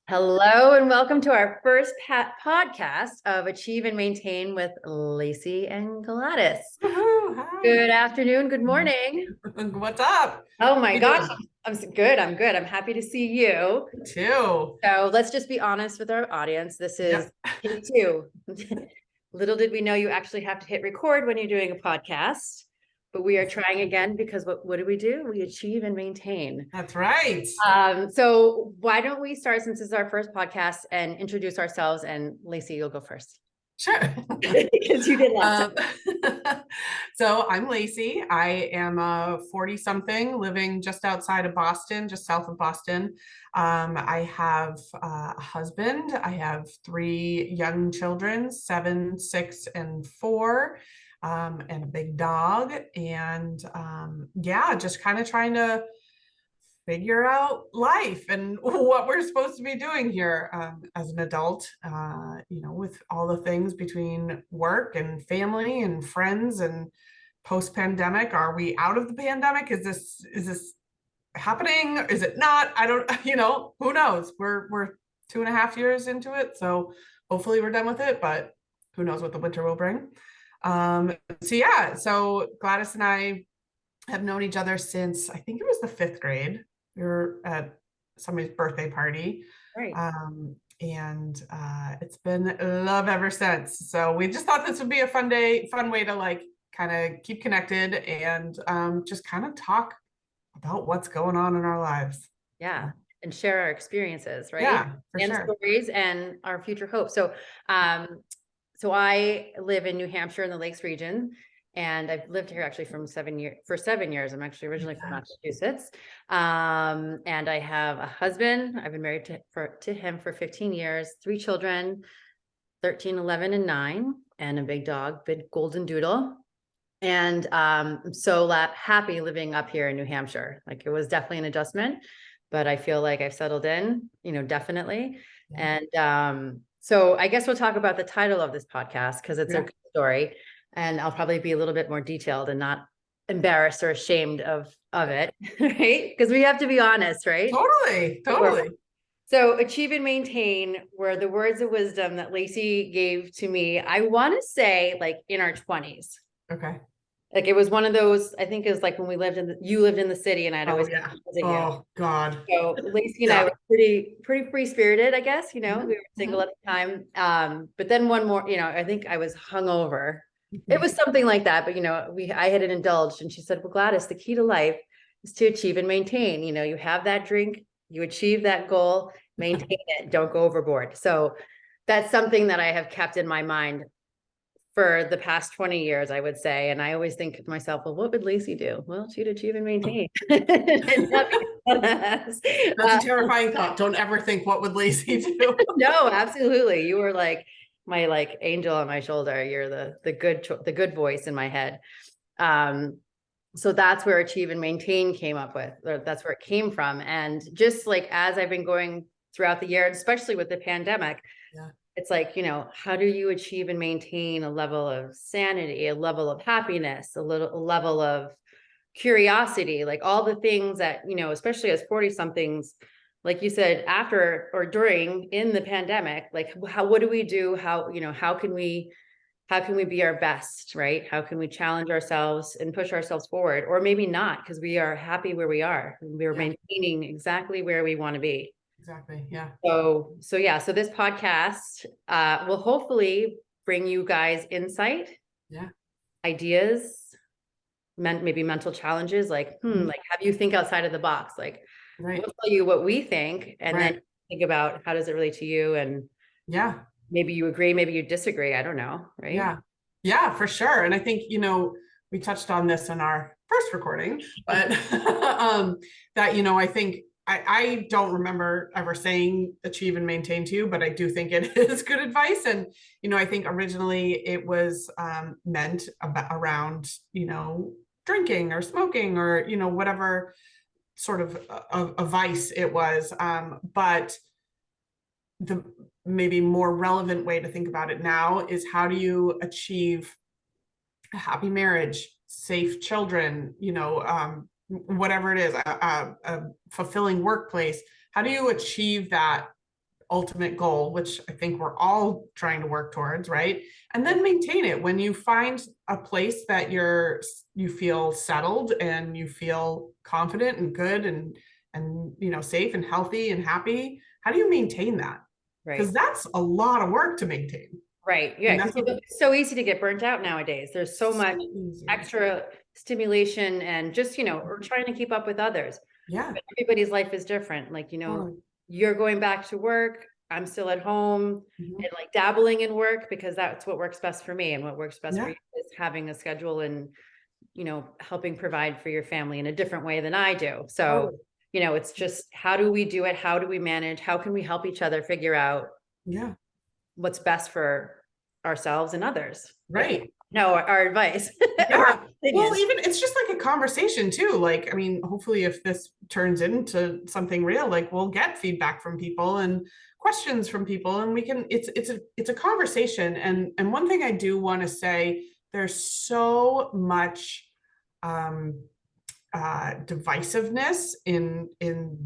Hello and welcome to our first podcast of Achieve and Maintain with Lacey and Gladys. Woohoo, hi. Good afternoon, good morning. What's up? Oh my You gosh, doing? I'm good. I'm good. I'm happy to see you. Too. So let's just be honest with our audience. This is Yep. take two. Little did we know you actually have to hit record when you're doing a podcast, but we are trying again because what do? We achieve and maintain. That's right. So why don't we start, since this is our first podcast, and introduce ourselves, and Lacey, you'll go first. Sure. Because you did last time. So I'm Lacey. I am a 40-something living just outside of Boston, just south of Boston. I have a husband. I have 3 young children, 7, 6, and 4, and a big dog. And yeah, just kind of trying to figure out life and what we're supposed to be doing here as an adult, with all the things between work and family and friends and post-pandemic. Are we out of the pandemic? Is this happening? Is it not? I don't, who knows? We're 2.5 years into it, so hopefully we're done with it, but who knows what the winter will bring. So Gladys and I have known each other since, I think it was the 5th grade. We were at somebody's birthday party. Right. And it's been love ever since. So we just thought this would be a fun way to like kind of keep connected and just kind of talk about what's going on in our lives. Yeah. And share our experiences, right? Yeah, for And sure. stories and our future hopes. So I live in New Hampshire in the Lakes region, and I've lived here actually for 7 years. I'm actually originally from Massachusetts. And I have a husband. I've been married to him for 15 years, 3 children, 13, 11, and 9, and a big dog, big golden doodle. And I'm so happy living up here in New Hampshire. Like, it was definitely an adjustment, but I feel like I've settled in, definitely. Yeah. And so I guess we'll talk about the title of this podcast, because it's a good story, and I'll probably be a little bit more detailed and not embarrassed or ashamed of it, right? Because we have to be honest, right? Totally. So Achieve and Maintain were the words of wisdom that Lacey gave to me, I want to say, like, in our 20s. Okay. Like, it was one of those, I think it was like when you lived in the city, and I'd always yeah. visit you. Oh God. So Lacey and I were pretty free spirited, I guess, we were single at the time. But then one more, I think I was hungover. It was something like that, but I had indulged, and she said, well, Gladys, the key to life is to achieve and maintain. You have that drink, you achieve that goal, maintain it, don't go overboard. So that's something that I have kept in my mind for the past 20 years, I would say. And I always think to myself, well, what would Lacey do? Well, she'd achieve and maintain. That's a terrifying thought. Don't ever think, what would Lacey do? No, absolutely. You were like my angel on my shoulder. You're the good voice in my head. So that's where achieve and maintain came up with, or that's where it came from. And just like, as I've been going throughout the year, especially with the pandemic, it's like, how do you achieve and maintain a level of sanity, a level of happiness, a level of curiosity, like all the things that, especially as 40 somethings, like you said, after or during in the pandemic, like what do we do? How can we be our best, right? How can we challenge ourselves and push ourselves forward? Or maybe not, because we are happy where we are. We're maintaining exactly where we want to be. Exactly. Yeah. So this podcast will hopefully bring you guys insight, ideas, maybe mental challenges, like have you think outside of the box. Like, we'll tell you what we think, and then think about, how does it relate to you? And maybe you agree, maybe you disagree. I don't know. Right. Yeah, for sure. And I think, we touched on this in our first recording, but that, I think I don't remember ever saying achieve and maintain to you, but I do think it is good advice. And, I think originally it was meant around, drinking or smoking or, whatever sort of a vice it was. But the maybe more relevant way to think about it now is, how do you achieve a happy marriage, safe children, whatever it is, a fulfilling workplace? How do you achieve that ultimate goal, which I think we're all trying to work towards, right? And then maintain it. When you find a place that you feel settled and you feel confident and good and safe and healthy and happy, how do you maintain that? Because Right. that's a lot of work to maintain. Right. And Yeah. that's Because what, it's so easy to get burnt out nowadays. There's so much so easy. extra stimulation and just, or trying to keep up with others. Yeah. But everybody's life is different. Like, Totally. you're going back to work. I'm still at home Mhm. and like dabbling in work because that's what works best for me. And what works best for Yeah. you is having a schedule and, helping provide for your family in a different way than I do. So, Totally. it's just, how do we do it? How do we manage? How can we help each other figure out Yeah. what's best for ourselves and others? Right. No, our advice. Yeah. Well, Opinions. even it's just like a conversation too. Like, I mean, hopefully if this turns into something real, like we'll get feedback from people and questions from people and we can, it's a conversation. And one thing I do want to say, there's so much um divisiveness in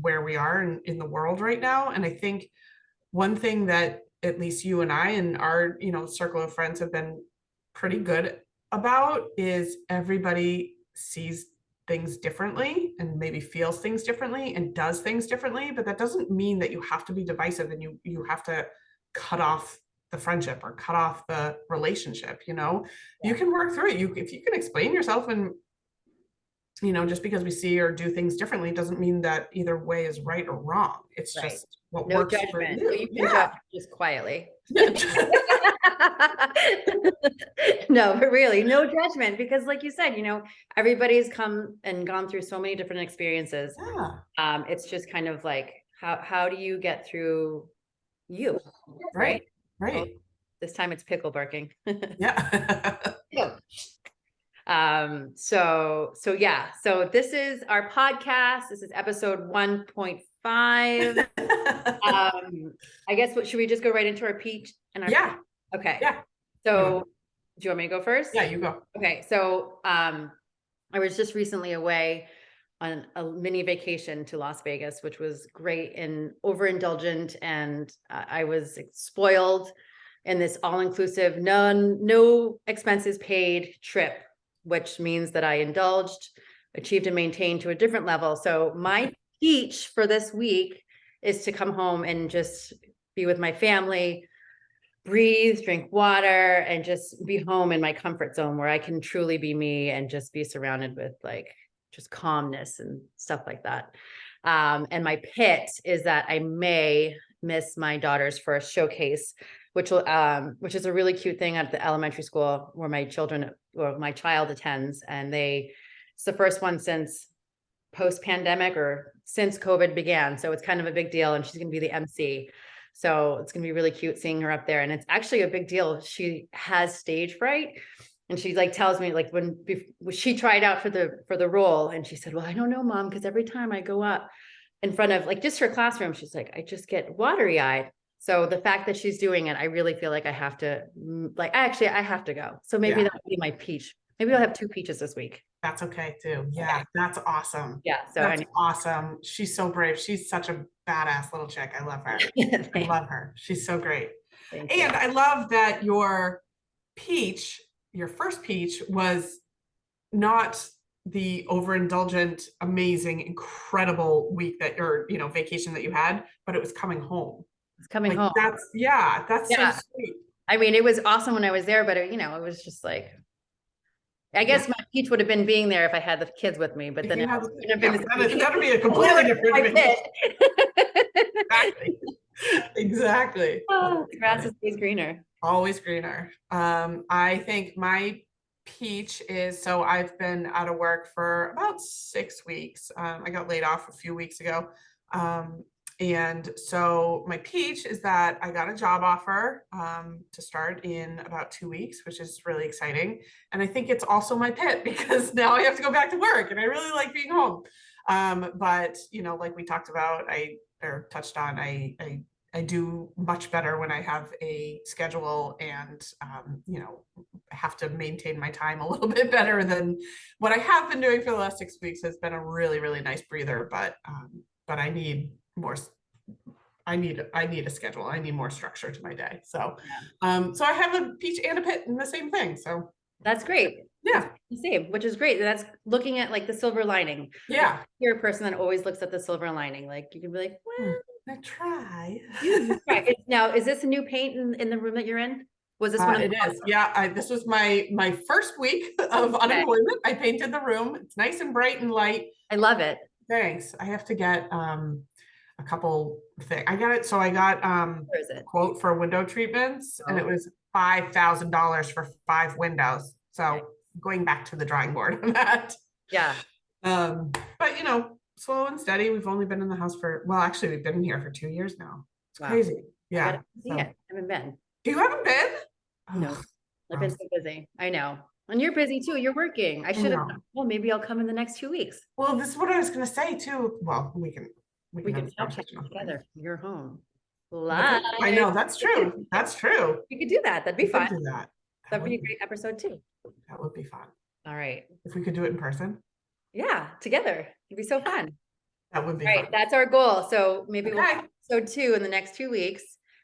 where we are in the world right now. And I think one thing that at least you and I and our, circle of friends have been pretty good about is everybody sees things differently and maybe feels things differently and does things differently, but that doesn't mean that you have to be divisive and you have to cut off the friendship or cut off the relationship. You can work through it. If you can explain yourself and just because we see or do things differently doesn't mean that either way is right or wrong. It's Right. just what No works for judgment. So you. you can Yeah. judge just quietly. No, but really, no judgment, because like you said, everybody's come and gone through so many different experiences. Yeah. It's just kind of like, how do you get through you, Right. right? Well, Right. this time it's pickle barking. Yeah. Yeah. So yeah, so this is our podcast. This is episode 1.5. I guess should we just go right into our peach and our Yeah. Okay. Yeah. So do you want me to go first? Yeah, you go. Okay. So I was just recently away on a mini vacation to Las Vegas, which was great and overindulgent, and I was spoiled in this all-inclusive, no expenses paid trip, which means that I indulged, achieved, and maintained to a different level. So my peach for this week is to come home and just be with my family, breathe, drink water, and just be home in my comfort zone where I can truly be me and just be surrounded with like just calmness and stuff like that. And my pit is that I may miss my daughter's first showcase, which is a really cute thing at the elementary school where my child attends, and it's the first one since post-pandemic or since COVID began. So it's kind of a big deal, and she's going to be the MC. So it's going to be really cute seeing her up there. And it's actually a big deal. She has stage fright. And she like tells me like when she tried out for the role, and she said, well, I don't know, Mom, because every time I go up in front of like just her classroom, she's like, I just get watery eyed. So the fact that she's doing it, I really feel like I have to I have to go. So maybe that would be my peach. Maybe I'll have 2 peaches this week. That's okay too. Yeah, Okay. that's awesome. Yeah. So That's awesome. She's so brave. She's such a badass little chick. I love her. I love her. She's so great. And I love that your first peach was not the overindulgent, amazing, incredible week vacation that you had, but it was coming home. It's coming home. That's so sweet. I mean, it was awesome when I was there, but it was just like, I guess my peach would have been being there if I had the kids with me, but then that'd be a completely different Exactly. Oh, the grass is always greener. Always greener. I think my peach is, so I've been out of work for about 6 weeks. I got laid off a few weeks ago. And so my peach is that I got a job offer to start in about 2 weeks, which is really exciting. And I think it's also my pit because now I have to go back to work and I really like being home. But like we talked about, touched on, I do much better when I have a schedule and, have to maintain my time a little bit better than what I have been doing for the last 6 weeks. Has been a really, really nice breather, but I need I need a schedule. I need more structure to my day. So, Yeah. so I have a peach and a pit in the same thing. So That's great. yeah, The same, which is great. That's looking at like the silver lining. Like, yeah. you're a person that always looks at the silver lining. Like you can be like, well, I try. now, is this a new paint in the room that you're in? Was this one of It the? is. Yeah, this was my first week of unemployment. I painted the room. It's nice and bright and light. I love it. Thanks. I have to get a couple things. I got it. So I got Where is a it? quote for window treatments, and it Oh. was $5,000 for 5 windows. So going back to the drawing board on that. Yeah. But you know, slow and steady. We've only been in the house for, well, actually, we've been here for 2 years now. It's Wow. crazy. I Yeah. gotta see So, it. I haven't been. you haven't been? No, Ugh, I've been so busy. I know. And you're busy too. You're working. I should have, know. well, maybe I'll come in the next 2 weeks. Well, this is what I was gonna say too. Well, we We can have can this podcast conversation offline. together. You're home. Okay. I Live. know, that's true. That's true. We could do that. That'd be We could fun. do that. That'd be a great episode too. That would be fun. All right. If we could do it in person, Yeah, together. It'd be so fun. that would be All right, fun. that's our goal. So maybe we'll Okay. have episode 2 in the next 2 weeks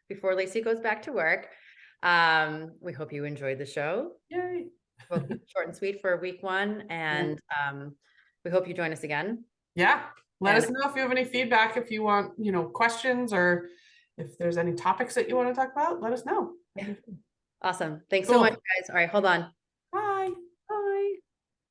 before Lacey goes back to work. We hope you enjoyed the show. Yay. We'll keep it short and sweet for week 1, and we hope you join us again. Yeah. Let And- us know if you have any feedback, if you want, you know, questions, or if there's any topics that you want to talk about, let us know. Awesome. Thanks so Cool. much, guys. All right, hold on. Bye.